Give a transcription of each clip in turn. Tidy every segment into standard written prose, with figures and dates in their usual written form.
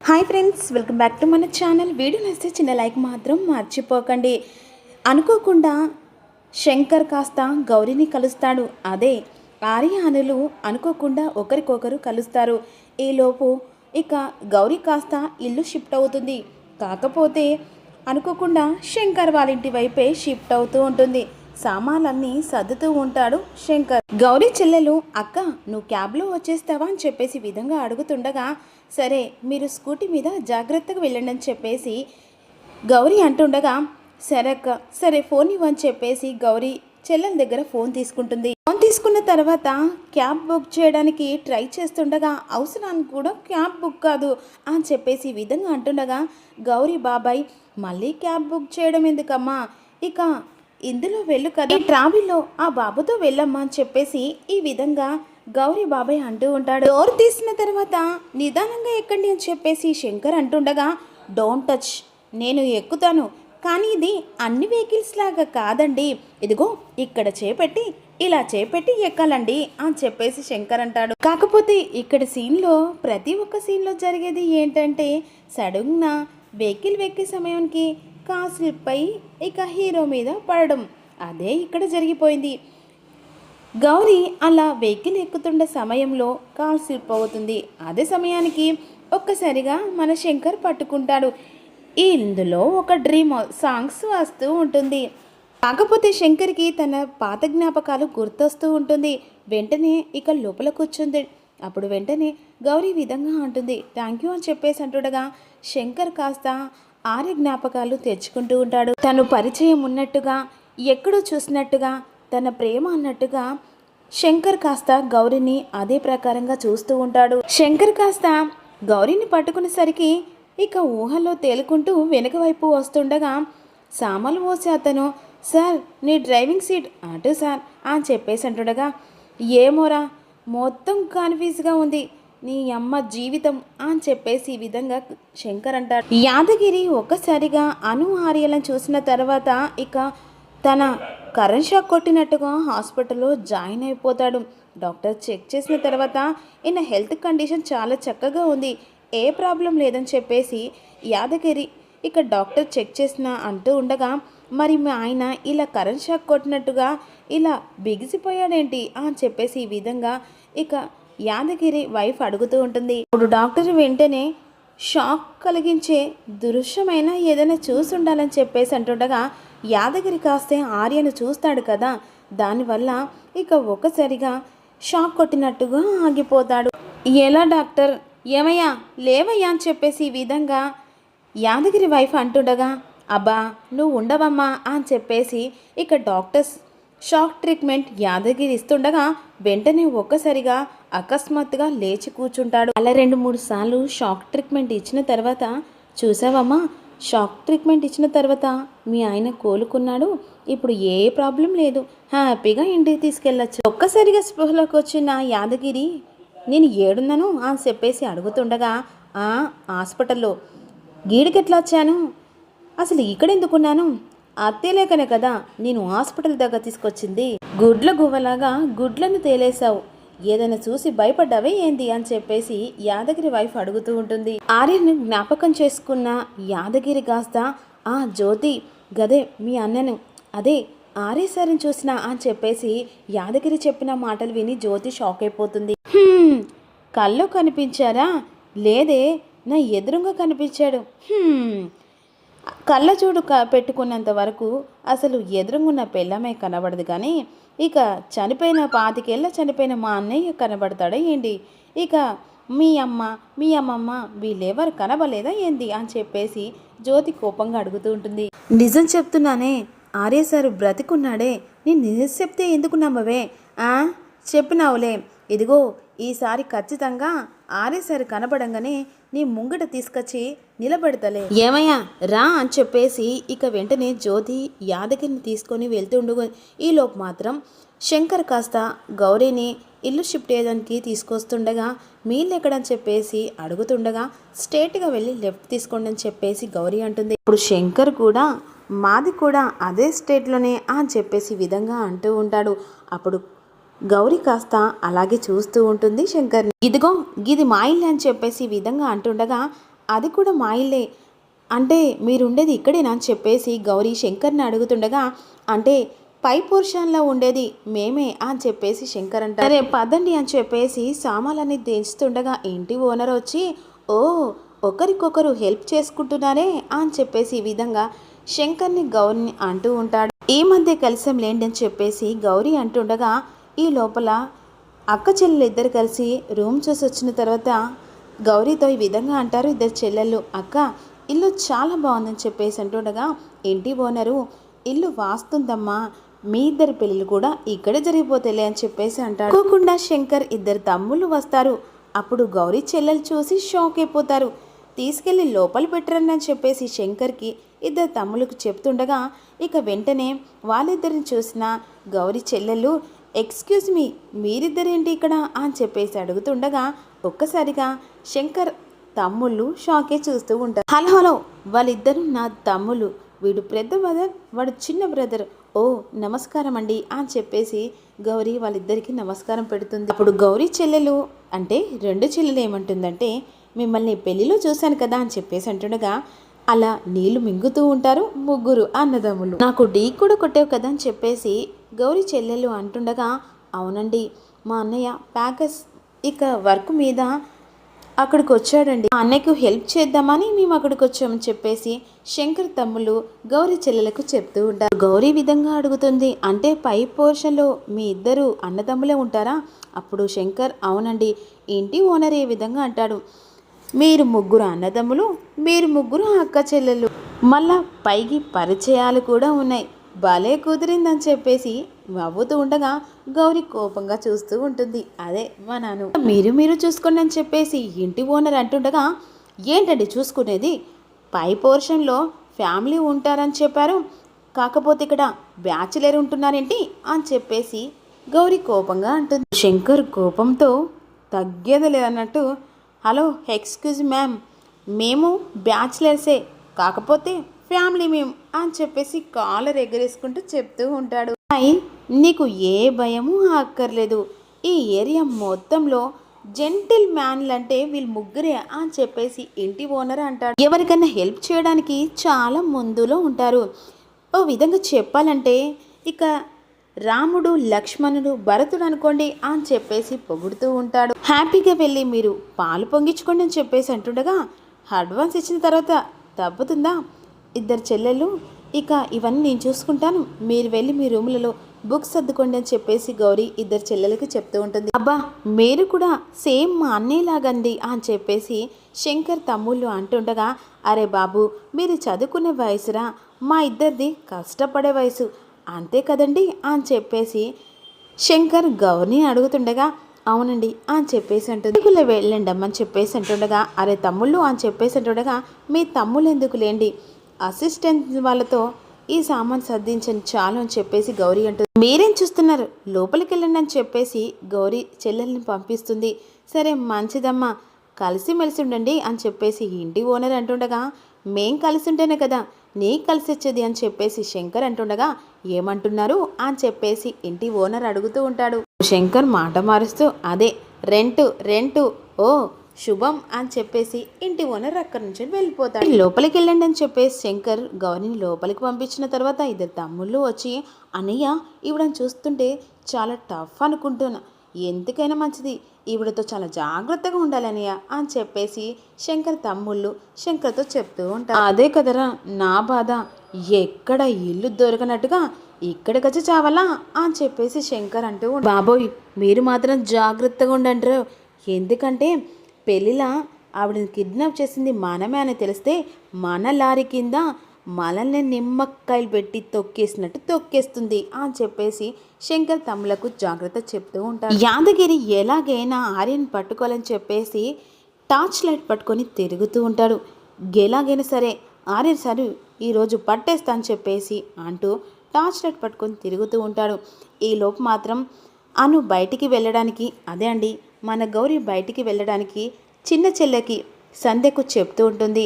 Hi friends, welcome back to మన channel. Video నచ్చితే చిన్న లైక్ మాత్రం మర్చిపోకండి. అనుకోకుండా శంకర్ కాస్త గౌరీని కలుస్తాడు. అదే ఆర్య అనులు అనుకోకుండా ఒకరికొకరు కలుస్తారు. ఈలోపు ఇక గౌరీ కాస్త ఇల్లు షిఫ్ట్ అవుతుంది. కాకపోతే అనుకోకుండా శంకర్ వాళ్ళ ఇంటి వైపే షిఫ్ట్ అవుతూ ఉంటుంది. సామాన్లన్నీ సర్దుతూ ఉంటాడు శంకర్. గౌరీ చెల్లెలు, అక్క నువ్వు క్యాబ్లో వచ్చేస్తావా అని చెప్పేసి విధంగా అడుగుతుండగా, సరే మీరు స్కూటీ మీద జాగ్రత్తగా వెళ్ళండి అని చెప్పేసి గౌరీ అంటుండగా, సరే అక్క, సరే ఫోన్ ఇవ్వని చెప్పేసి గౌరీ చెల్లెల దగ్గర ఫోన్ తీసుకుంటుంది. ఫోన్ తీసుకున్న తర్వాత క్యాబ్ బుక్ చేయడానికి ట్రై చేస్తుండగా, అవసరానికి కూడా క్యాబ్ బుక్ కాదు అని చెప్పేసి విధంగా అంటుండగా, గౌరీ బాబాయ్ మళ్ళీ క్యాబ్ బుక్ చేయడం ఎందుకమ్మా, ఇక ఇందులో వెళ్ళు కదా, ఈ ట్రావెల్లో ఆ బాబుతో వెళ్ళమ్మా అని చెప్పేసి ఈ విధంగా గౌరీ బాబాయ్ అంటూ ఉంటాడు. డోర్ తీసిన తర్వాత నిదానంగా ఎక్కండి అని చెప్పేసి శంకర్ అంటుండగా, డోంట్ టచ్, నేను ఎక్కుతాను, కానీ ఇది అన్ని వెహికల్స్ లాగా కాదండి, ఇదిగో ఇక్కడ చేపెట్టి ఇలా చేపెట్టి ఎక్కాలండి అని చెప్పేసి శంకర్ అంటాడు. కాకపోతే ఇక్కడ సీన్లో ప్రతి ఒక్క సీన్లో జరిగేది ఏంటంటే, సడన్గా వెహికల్ ఎక్కే సమయానికి కార్ స్లిప్ అయి ఇక హీరో మీద పడడం. అదే ఇక్కడ జరిగిపోయింది. గౌరీ అలా వెహికల్ ఎక్కుతున్న సమయంలో కార్ స్లిప్ అవుతుంది. అదే సమయానికి ఒక్కసారిగా మన శంకర్ పట్టుకుంటాడు. ఇందులో ఒక డ్రీమ్ సాంగ్స్ వస్తూ ఉంటుంది. కాకపోతే శంకర్కి తన పాత జ్ఞాపకాలు గుర్తొస్తూ ఉంటుంది. వెంటనే ఇక లోపల కూర్చుంది. అప్పుడు వెంటనే గౌరీ విధంగా అంటుంది, థ్యాంక్ యూ అని చెప్పేసి అంటుండగా, శంకర్ కాస్త ఆర్య జ్ఞాపకాలు తెచ్చుకుంటూ ఉంటాడు. తను పరిచయం ఉన్నట్టుగా, ఎక్కడో చూసినట్టుగా, తన ప్రేమ అన్నట్టుగా శంకర్ కాస్త గౌరీని అదే ప్రకారంగా చూస్తూ ఉంటాడు. శంకర్ కాస్త గౌరీని పట్టుకునేసరికి ఇక ఊహల్లో తేలుకుంటూ వెనుక వైపు వస్తుండగా, సామాన్లు మోసే అతను, సార్ నీ డ్రైవింగ్ సీట్ అటు సార్ అని చెప్పేసి అంటుండగా, ఏమోరా మొత్తం కన్ఫ్యూజ్గా ఉంది నీ అమ్మ జీవితం అని చెప్పేసి ఈ విధంగా శంకర్ అంటాడు. యాదగిరి ఒక్కసారిగా అను ఆర్యలను చూసిన తర్వాత ఇక తన కరెంట్ షాక్ కొట్టినట్టుగా హాస్పిటల్లో జాయిన్ అయిపోతాడు. డాక్టర్ చెక్ చేసిన తర్వాత ఈయన హెల్త్ కండిషన్ చాలా చక్కగా ఉంది, ఏ ప్రాబ్లం లేదని చెప్పేసి యాదగిరి ఇక డాక్టర్ చెక్ చేసిన అంటూ ఉండగా, మరి మా ఆయన ఇలా కరెంట్ షాక్ కొట్టినట్టుగా ఇలా బిగిసిపోయాడేంటి అని చెప్పేసి ఈ విధంగా ఇక యాదగిరి వైఫ్ అడుగుతూ ఉంటుంది. ఇప్పుడు డాక్టర్ వెంటనే షాక్ కలిగించే దృశ్యమైన ఏదైనా చూసి ఉండాలని చెప్పేసి అంటుండగా, యాదగిరి కాస్తే ఆర్యను చూస్తాడు కదా, దానివల్ల ఇక ఒక్కసారిగా షాక్ కొట్టినట్టుగా ఆగిపోతాడు. ఎలా డాక్టర్, ఏమయ్యా లేవయ్యా అని చెప్పేసి ఈ విధంగా యాదగిరి వైఫ్ అంటుండగా, అబ్బా నువ్వు ఉండవమ్మా అని చెప్పేసి ఇక డాక్టర్స్ షాక్ ట్రీట్మెంట్ యాదగిరి ఇస్తుండగా, వెంటనే ఒక్కసారిగా అకస్మాత్తుగా లేచి కూర్చుంటాడు. అలా 2-3 సార్లు షాక్ ట్రీట్మెంట్ ఇచ్చిన తర్వాత, చూసావమ్మా షాక్ ట్రీట్మెంట్ ఇచ్చిన తర్వాత మీ ఆయన కోలుకున్నాడు, ఇప్పుడు ఏ ప్రాబ్లం లేదు, హ్యాపీగా ఇంటికి తీసుకెళ్ళచ్చు. ఒక్కసారిగా స్పృహలోకి వచ్చిన యాదగిరి, నేను ఏడున్నాను అని చెప్పేసి అడుగుతుండగా, హాస్పిటల్లో, గీడికెట్లా వచ్చాను, అసలు ఇక్కడ ఎందుకున్నాను, అత్తేలేకనే కదా నేను హాస్పిటల్ దగ్గర తీసుకొచ్చింది, గుడ్ల గువ్వలాగా గుడ్లను తేలేసావు, ఏదైనా చూసి భయపడ్డావే ఏంది అని చెప్పేసి యాదగిరి వైఫ్ అడుగుతూ ఉంటుంది. ఆర్యను జ్ఞాపకం చేసుకున్న యాదగిరి కాస్త, జ్యోతి గదే మీ అన్నను, అదే ఆర్య సార్ని చూసినా అని చెప్పేసి యాదగిరి చెప్పిన మాటలు విని జ్యోతి షాక్ అయిపోతుంది. కల్లో కనిపించారా, లేదే నా ఎదురుగా కనిపించాడు, కళ్ళ చూడు పెట్టుకున్నంత వరకు అసలు ఎదురుగున్న పెళ్ళమే కనబడదు, కానీ ఇక చనిపోయిన 25 ఏళ్ళ చనిపోయిన మా అన్నయ్య కనబడతాడా ఏంటి, ఇక మీ అమ్మమ్మ వీళ్ళెవరు కనబడలేదా ఏంది అని చెప్పేసి జ్యోతి కోపంగా అడుగుతూ ఉంటుంది. నిజం చెప్తున్నానే, ఆర్య సారు బ్రతికున్నాడే, నేను నిజం చెప్తే ఎందుకు నమ్మవే, చెప్పినావులే, ఇదిగో ఈసారి ఖచ్చితంగా ఆర్య సారు కనబడంగానే నీ ముంగట తీసుకొచ్చి నిలబెడతలే, ఏమయ్యా రా అని చెప్పేసి ఇక వెంటనే జ్యోతి యాదగిరిని తీసుకొని వెళ్తుండగా, ఈలోపు మాత్రం శంకర్ కాస్త గౌరీని ఇల్లు షిఫ్ట్ చేయడానికి తీసుకొస్తుండగా, మీళ్ళెక్కడని చెప్పేసి అడుగుతుండగా, స్ట్రేట్గా వెళ్ళి లెఫ్ట్ తీసుకోండి అని చెప్పేసి గౌరీ అంటుంది. ఇప్పుడు శంకర్ కూడా మాది కూడా అదే స్టేట్లోనే అని చెప్పేసి విధంగా అంటూ ఉంటాడు. అప్పుడు గౌరీ కాస్త అలాగే చూస్తూ ఉంటుంది శంకర్ని. ఇదిగో గిది మా ఇల్లు అని చెప్పేసి ఈ విధంగా అంటుండగా, అది కూడా మా ఇల్లే, అంటే మీరుండేది ఇక్కడేనా అని చెప్పేసి గౌరీ శంకర్ని అడుగుతుండగా, అంటే పై పోర్షన్లో ఉండేది మేమే అని చెప్పేసి శంకర్ అంటారు. సరే పదండి అని చెప్పేసి సామాన్లన్నీ దించుతుండగా ఇంటి ఓనర్ వచ్చి, ఓ ఒకరికొకరు హెల్ప్ చేసుకుంటున్నారే అని చెప్పేసి ఈ విధంగా శంకర్ని గౌరీని అంటూ ఉంటాడు. ఈ మధ్య కలిసం లేండి అని చెప్పేసి గౌరీ అంటుండగా, ఈ లోపల అక్క చెల్లెలు ఇద్దరు కలిసి రూమ్ చూసి వచ్చిన తర్వాత గౌరీతో ఈ విధంగా అంటారు ఇద్దరు చెల్లెళ్ళు. అక్క ఇల్లు చాలా బాగుందని చెప్పేసి అంటుండగా ఇంటి ఓనరు, ఇల్లు వాస్తుందమ్మా, మీ ఇద్దరు పెళ్ళిళ్ళు కూడా ఇక్కడే జరిగిపోతేలే అని చెప్పేసి అంటాడు. అనుకోకుండా శంకర్ ఇద్దరు తమ్ముళ్ళు వస్తారు. అప్పుడు గౌరీ చెల్లెలు చూసి షాక్ అయిపోతారు. తీసుకెళ్ళి లోపల పెట్టరండి అని చెప్పేసి శంకర్కి ఇద్దరు తమ్ముళ్ళకు చెప్తుండగా, ఇక వెంటనే వాళ్ళిద్దరిని చూసిన గౌరీ చెల్లెళ్ళు, ఎక్స్క్యూజ్ మీ, మీరిద్దరేంటి ఇక్కడ అని చెప్పేసి అడుగుతుండగా ఒక్కసారిగా శంకర్ తమ్ముళ్ళు షాకే చూస్తూ ఉంటారు. హలో హలో, వాళ్ళిద్దరు నా తమ్ముళ్ళు, వీడు పెద్ద బ్రదర్, వాడు చిన్న బ్రదర్. ఓ నమస్కారం అండి అని చెప్పేసి గౌరీ వాళ్ళిద్దరికీ నమస్కారం పెడుతుంది. అప్పుడు గౌరీ చెల్లెలు, అంటే రెండు చెల్లెలు ఏమంటుందంటే, మిమ్మల్ని పెళ్లిలో చూశాను కదా అని చెప్పేసి అంటుండగా అలా నీళ్లు మింగుతూ ఉంటారు ముగ్గురు అన్నదమ్ములు. నాకు ఢీ కూడా కొట్టావు కదా అని చెప్పేసి గౌరీ చెల్లెలు అంటుండగా, అవునండి మా అన్నయ్య ప్యాకర్స్ ఇక వర్క్ మీద అక్కడికి వచ్చాడండి, మా అన్నయ్యకు హెల్ప్ చేద్దామని మేము అక్కడికి వచ్చామని చెప్పేసి శంకర్ తమ్ముళ్ళు గౌరీ చెల్లెలకు చెప్తూ ఉంటారు. గౌరీ విధంగా అడుగుతుంది, అంటే పై పోర్షన్లో మీ ఇద్దరు అన్నదమ్ములే ఉంటారా? అప్పుడు శంకర్, అవునండి. ఇంటి ఓనర్ ఏ విధంగా అంటాడు, మీరు ముగ్గురు అన్నదమ్ములు, మీరు ముగ్గురు అక్క చెల్లెళ్ళు, మళ్ళా పైకి పరిచయాలు కూడా ఉన్నాయి, భలే కుదిరిందని చెప్పేసి నవ్వుతూ ఉండగా గౌరీ కోపంగా చూస్తూ ఉంటుంది. అదే మా నాన్న, మీరు చూసుకోండి అని చెప్పేసి ఇంటి ఓనర్ అంటుండగా, ఏంటండి చూసుకునేది, పై పోర్షన్లో ఫ్యామిలీ ఉంటారని చెప్పారు, కాకపోతే ఇక్కడ బ్యాచిలర్ ఉంటున్నారేంటి అని చెప్పేసి గౌరీ కోపంగా అంటుంది. శంకర్ కోపంతో తగ్గేది లేదన్నట్టు, హలో ఎక్స్క్యూజ్ మ్యామ్, మేము బ్యాచిలర్సే, కాకపోతే ఫ్యామిలీ మేము అని చెప్పేసి కాలర్ ఎగరేసుకుంటూ చెప్తూ ఉంటాడు. నీకు ఏ భయము అక్కర్లేదు, ఈ ఏరియా మొత్తంలో జెంటిల్ మ్యాన్లంటే వీళ్ళు ముగ్గురే అని చెప్పేసి ఇంటి ఓనర్ అంటాడు. ఎవరికైనా హెల్ప్ చేయడానికి చాలా ముందులో ఉంటారు. ఓ విధంగా చెప్పాలంటే ఇక రాముడు లక్ష్మణుడు భరతుడు అనుకోండి అని చెప్పేసి పొగుడుతూ ఉంటాడు. హ్యాపీగా వెళ్ళి మీరు పాలు పొంగించుకోండి అని చెప్పేసి అంటుండగా, అడ్వాన్స్ ఇచ్చిన తర్వాత తప్పుతుందా, ఇద్దరు చెల్లెళ్ళు, ఇక ఇవన్నీ నేను చూసుకుంటాను, మీరు వెళ్ళి మీ రూములలో బుక్స్ సర్దుకోండి అని చెప్పేసి గౌరీ ఇద్దరు చెల్లెలకి చెప్తూ ఉంటుంది. అబ్బా మీరు కూడా సేమ్ మా అన్నయ్యలాగండి అని చెప్పేసి శంకర్ తమ్ముళ్ళు అంటుండగా, అరే బాబు మీరు చదువుకునే వయసురా, మా ఇద్దరిది కష్టపడే వయసు, అంతే కదండి అని చెప్పేసి శంకర్ గౌరిని అడుగుతుండగా, అవునండి అని చెప్పేసి అంటుంది. ఎందుకులే వెళ్ళండి అమ్మని చెప్పేసి అంటుండగా, అరే తమ్ముళ్ళు అని చెప్పేసి అంటుండగా, మీ తమ్ముళ్ళు ఎందుకు లేండి, అసిస్టెంట్ వాళ్ళతో ఈ సామాన్ సర్దించండి చాలు అని చెప్పేసి గౌరీ అంటుంది. మీరేం చూస్తున్నారు, లోపలికి వెళ్ళండి అని చెప్పేసి గౌరీ చెల్లెల్ని పంపిస్తుంది. సరే మంచిదమ్మా, కలిసిమెలిసి ఉండండి అని చెప్పేసి ఇంటి ఓనర్ అంటుండగా, మేం కలిసి ఉంటేనే కదా నీ కలిసి వచ్చేది అని చెప్పేసి శంకర్ అంటుండగా, ఏమంటున్నారు అని చెప్పేసి ఇంటి ఓనర్ అడుగుతూ ఉంటాడు. శంకర్ మాట మారుస్తూ, అదే రెంటు, ఓ శుభం అని చెప్పేసి ఇంటి ఓనర్ అక్కడి నుంచి వెళ్ళిపోతాడు. లోపలికి వెళ్ళండి అని చెప్పేసి శంకర్ గౌరిని లోపలికి పంపించిన తర్వాత ఇద్దరు తమ్ముళ్ళు వచ్చి, అన్నయ్య ఈవిడని చూస్తుంటే చాలా టఫ్ అనుకుంటున్నా, ఎందుకైనా మంచిది ఈవిడతో చాలా జాగ్రత్తగా ఉండాలనియా అని చెప్పేసి శంకర్ తమ్ముళ్ళు శంకర్తో చెప్తూ ఉంటారు. అదే కదరా నా బాధ, ఎక్కడ ఇల్లు దొరకనట్టుగా ఇక్కడికొచ్చి చావాలా అని చెప్పేసి శంకర్ అంటూ, బాబోయ్ మీరు మాత్రం జాగ్రత్తగా ఉండంటారు, ఎందుకంటే పెళ్ళిలా ఆవిడని కిడ్నాప్ చేసింది మనమే అని తెలిస్తే మన లారీ కింద మనల్ని నిమ్మకాయలు పెట్టి తొక్కేసినట్టు తొక్కేస్తుంది అని చెప్పేసి శంకర్ తమ్ములకు జాగ్రత్త చెప్తూ ఉంటాడు. యాదగిరి ఎలాగైనా ఆర్యన్ పట్టుకోవాలని చెప్పేసి టార్చ్ లైట్ పట్టుకొని తిరుగుతూ ఉంటాడు. ఎలాగైనా సరే ఆర్యన్ సారు ఈరోజు పట్టేస్తా అని చెప్పేసి అంటూ టార్చ్ లైట్ పట్టుకొని తిరుగుతూ ఉంటాడు. ఈలోపు మాత్రం అను బయటికి వెళ్ళడానికి, అదే అండి మన గౌరీ బయటికి వెళ్ళడానికి చిన్న చెల్లెకి సంధ్యకు చెప్తూ ఉంటుంది.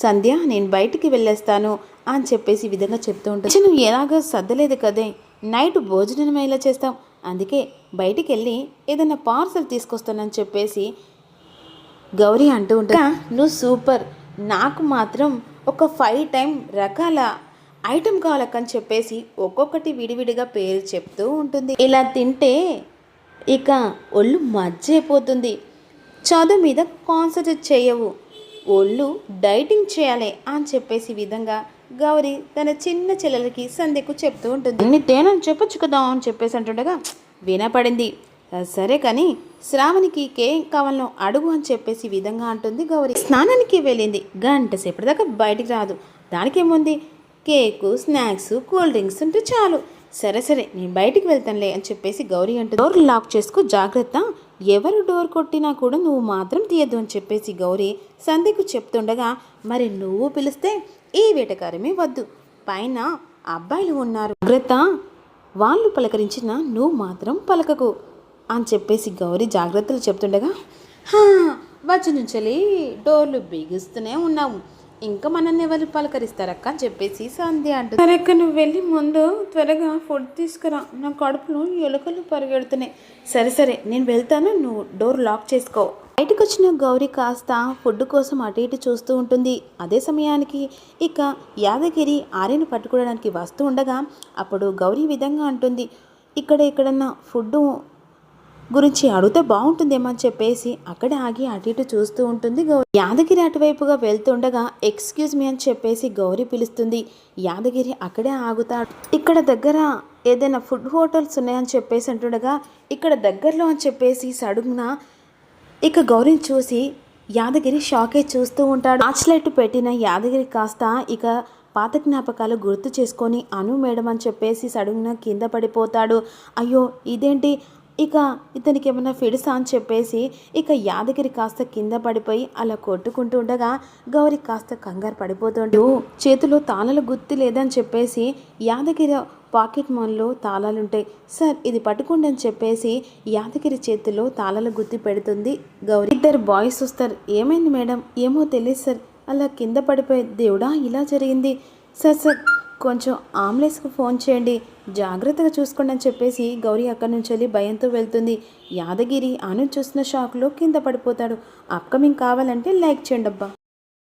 సంధ్య నేను బయటికి వెళ్ళేస్తాను అని చెప్పేసి ఈ విధంగా చెప్తూ ఉంటుంది. నువ్వు ఎలాగో సర్దలేదు కదే, నైట్ భోజనం ఎలా చేస్తాం, అందుకే బయటికి వెళ్ళి ఏదైనా పార్సల్ తీసుకొస్తానని చెప్పేసి గౌరీ అంటూ ఉంటా. నువ్వు సూపర్, నాకు మాత్రం ఒక 5 టైం రకాల ఐటెం కావాలక్క అని చెప్పేసి ఒక్కొక్కటి విడివిడిగా పేరు చెప్తూ ఉంటుంది. ఇలా తింటే ఇక ఒళ్ళు మజ్జైపోతుంది, చదువు మీద కాన్సన్ట్రేట్ చేయవు, ఒళ్ళు డైటింగ్ చేయాలి అని చెప్పేసి విధంగా గౌరీ తన చిన్న చెల్లెలకి సంధ్యకు చెప్తూ ఉంటుంది. నీ తేనని చెప్పొచ్చు కదా అని చెప్పేసి అంటుండగా వినపడింది. సరే కానీ శ్రావణికి కేక్ కావాలనో అడుగు అని చెప్పేసి విధంగా అంటుంది గౌరీ. స్నానానికి వెళ్ళింది, గంట సేపటి దాకా బయటికి రాదు. దానికేముంది, కేకు, స్నాక్స్, కూల్ డ్రింక్స్ ఉంటే చాలు. సరే సరే నేను బయటికి వెళ్తానులే అని చెప్పేసి గౌరీ అంటుంది. డోర్ లాక్ చేసుకో, జాగ్రత్త, ఎవరు డోర్ కొట్టినా కూడా నువ్వు మాత్రం తీయద్దు అని చెప్పేసి గౌరీ సంధ్యకు చెప్తుండగా, మరి నువ్వు పిలిస్తే ఈ వేటకారమే వద్దు, పైన అబ్బాయిలు ఉన్నారు, జాగ్రత్త, వాళ్ళు పలకరించిన నువ్వు మాత్రం పలకకు అని చెప్పేసి గౌరీ జాగ్రత్తలు చెప్తుండగా, వచ్చి నుంచెలి డోర్లు బిగుస్తూనే ఉన్నావు, ఇంకా మనల్ని ఎవరు పలకరిస్తారక్క అని చెప్పేసి సంధ్య అంటుంది. సరే అక్క, నువ్వు వెళ్ళి ముందు త్వరగా ఫుడ్ తీసుకురా, నా కడుపులో ఎలుకలు పరిగెడుతున్నాయి. సరే సరే నేను వెళ్తాను, నువ్వు డోర్ లాక్ చేసుకో. బయటకు వచ్చిన గౌరీ కాస్త ఫుడ్ కోసం అటు ఇటు చూస్తూ ఉంటుంది. అదే సమయానికి ఇక యాదగిరి ఆర్యను పట్టుకోవడానికి వస్తూ ఉండగా అప్పుడు గౌరీ విధంగా అంటుంది, ఎక్కడన్నా ఫుడ్ గురించి అడిగితే బాగుంటుందేమో అని చెప్పేసి అక్కడే ఆగి అటు ఇటు చూస్తూ ఉంటుంది గౌరీ. యాదగిరి అటువైపుగా వెళ్తుండగా ఎక్స్క్యూజ్ మీ అని చెప్పేసి గౌరీ పిలుస్తుంది. యాదగిరి అక్కడే ఆగుతాడు. ఇక్కడ దగ్గర ఏదైనా ఫుడ్ హోటల్స్ ఉన్నాయని చెప్పేసి అంటుండగా ఇక్కడ దగ్గరలో అని చెప్పేసి సడుగున ఇక గౌరీని చూసి యాదగిరి షాకే చూస్తూ ఉంటాడు. టార్చ్ లైట్ పెట్టిన యాదగిరి కాస్త ఇక పాత జ్ఞాపకాలు గుర్తు చేసుకొని అను మేడం అని చెప్పేసి సడుగున కింద పడిపోతాడు. అయ్యో ఇదేంటి, ఇక ఇతనికి ఏమైనా ఫిడిసా అని చెప్పేసి ఇక యాదగిరి కాస్త కింద పడిపోయి అలా కొట్టుకుంటూ ఉండగా గౌరీ కాస్త కంగారు పడిపోతుంటూ చేతిలో తాళాలు గుర్తు లేదని చెప్పేసి యాదగిరి పాకెట్ మనలో తాళాలుంటాయి, సార్ ఇది పట్టుకోండి అని చెప్పేసి యాదగిరి చేతిలో తాళాలు గుర్తు పెడుతుంది గౌరీ. ఇద్దరు బాయ్స్ వస్తారు. ఏమైంది మేడం? ఏమో తెలియదు సార్, అలా కింద పడిపోయి, దేవుడా ఇలా జరిగింది సార్, కొంచెం ఆంబులెన్స్కి ఫోన్ చేయండి, జాగ్రత్తగా చూసుకోండి అని చెప్పేసి గౌరీ అక్కడి నుంచి వెళ్ళి భయంతో వెళ్తుంది. యాదగిరి ఆను చూసిన షాక్లో కింద పడిపోతాడు. అప్కమింగ్ కావాలంటే లైక్ చేయండి అబ్బా.